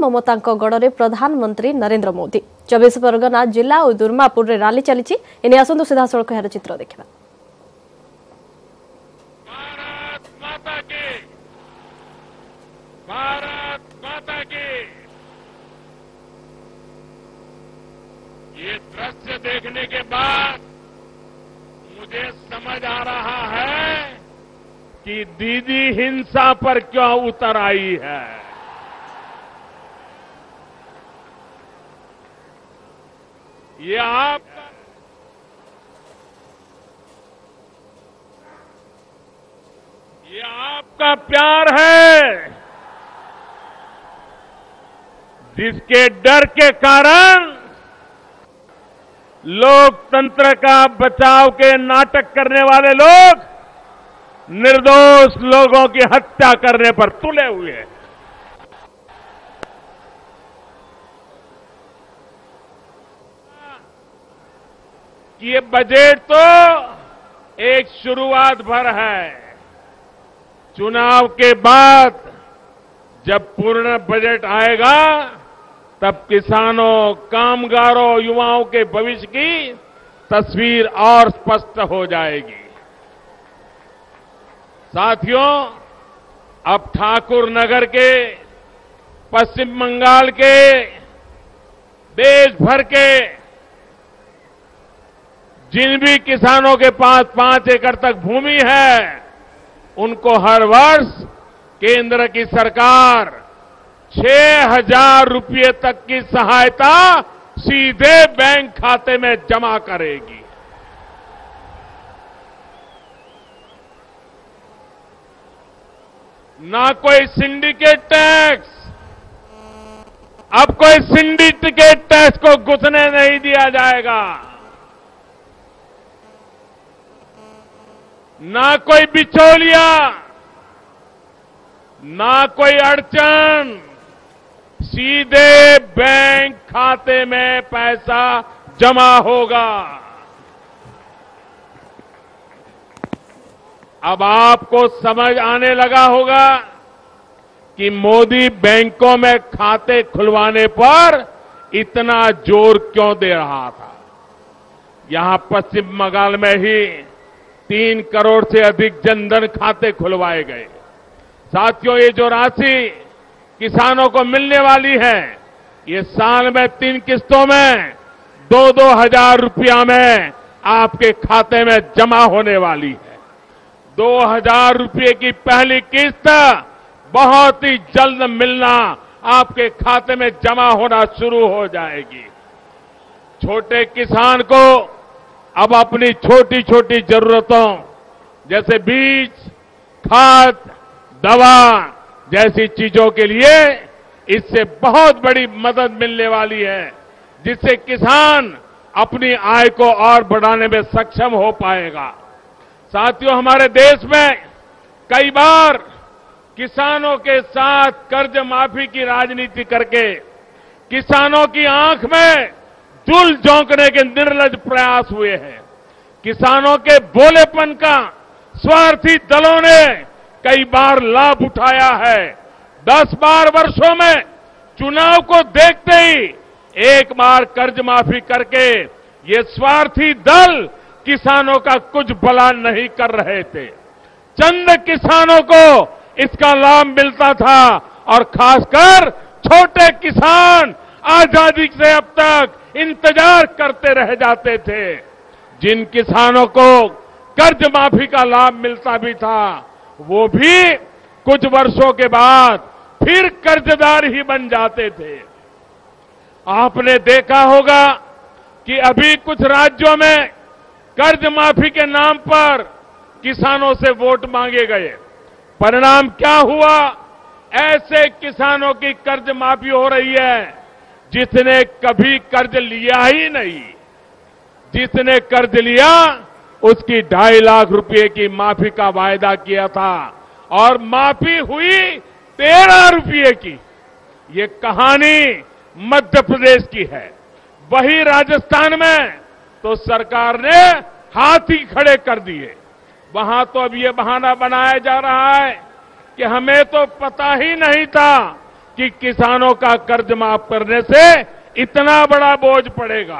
ममता गड़े प्रधानमंत्री नरेंद्र मोदी 24 परगना जिला और दुर्मापुर रे रैली चली। एने आसंतु सीधा सड़क यार चित्र देखा। भारत माता की ये दृश्य देखने के बाद मुझे समझ आ रहा है कि दीदी हिंसा पर क्यों उतर आई है। ये आपका प्यार है जिसके डर के कारण लोकतंत्र का बचाव के नाटक करने वाले लोग निर्दोष लोगों की हत्या करने पर तुले हुए हैं। ये बजट तो एक शुरुआत भर है। चुनाव के बाद जब पूर्ण बजट आएगा तब किसानों, कामगारों, युवाओं के भविष्य की तस्वीर और स्पष्ट हो जाएगी। साथियों, अब ठाकुर नगर के, पश्चिम बंगाल के, देश भर के जिन भी किसानों के पास 5 एकड़ तक भूमि है, उनको हर वर्ष केंद्र की सरकार 6,000 रुपये तक की सहायता सीधे बैंक खाते में जमा करेगी। ना कोई सिंडिकेट टैक्स, अब कोई सिंडिकेट टैक्स को घुसने नहीं दिया जाएगा। ना कोई बिचौलिया, ना कोई अड़चन, सीधे बैंक खाते में पैसा जमा होगा। अब आपको समझ आने लगा होगा कि मोदी बैंकों में खाते खुलवाने पर इतना जोर क्यों दे रहा था। यहां पश्चिम बंगाल में ही 3 करोड़ से अधिक जनधन खाते खुलवाए गए। साथियों, ये जो राशि किसानों को मिलने वाली है, ये साल में 3 किस्तों में 2-2 हजार रुपया में आपके खाते में जमा होने वाली है। 2,000 रुपये की पहली किस्त बहुत ही जल्द मिलना, आपके खाते में जमा होना शुरू हो जाएगी। छोटे किसान को अब अपनी छोटी छोटी जरूरतों जैसे बीज, खाद, दवा जैसी चीजों के लिए इससे बहुत बड़ी मदद मिलने वाली है, जिससे किसान अपनी आय को और बढ़ाने में सक्षम हो पाएगा। साथियों, हमारे देश में कई बार किसानों के साथ कर्ज माफी की राजनीति करके किसानों की आंख में धूल झोंकने के निर्लज प्रयास हुए हैं। किसानों के भोलेपन का स्वार्थी दलों ने कई बार लाभ उठाया है। 10-12 वर्षों में चुनाव को देखते ही एक बार कर्ज माफी करके ये स्वार्थी दल किसानों का कुछ भला नहीं कर रहे थे। चंद किसानों को इसका लाभ मिलता था और खासकर छोटे किसान आजादी से अब तक इंतजार करते रह जाते थे। जिन किसानों को कर्ज माफी का लाभ मिलता भी था, वो भी कुछ वर्षों के बाद फिर कर्जदार ही बन जाते थे। आपने देखा होगा कि अभी कुछ राज्यों में कर्ज माफी के नाम पर किसानों से वोट मांगे गए। परिणाम क्या हुआ? ऐसे किसानों की कर्ज माफी हो रही है जिसने कभी कर्ज लिया ही नहीं। जिसने कर्ज लिया उसकी 2.5 लाख रुपए की माफी का वायदा किया था और माफी हुई 13 रुपये की। ये कहानी मध्य प्रदेश की है। वही राजस्थान में तो सरकार ने हाथ ही खड़े कर दिए। वहां तो अब ये बहाना बनाया जा रहा है कि हमें तो पता ही नहीं था कि किसानों का कर्ज माफ करने से इतना बड़ा बोझ पड़ेगा।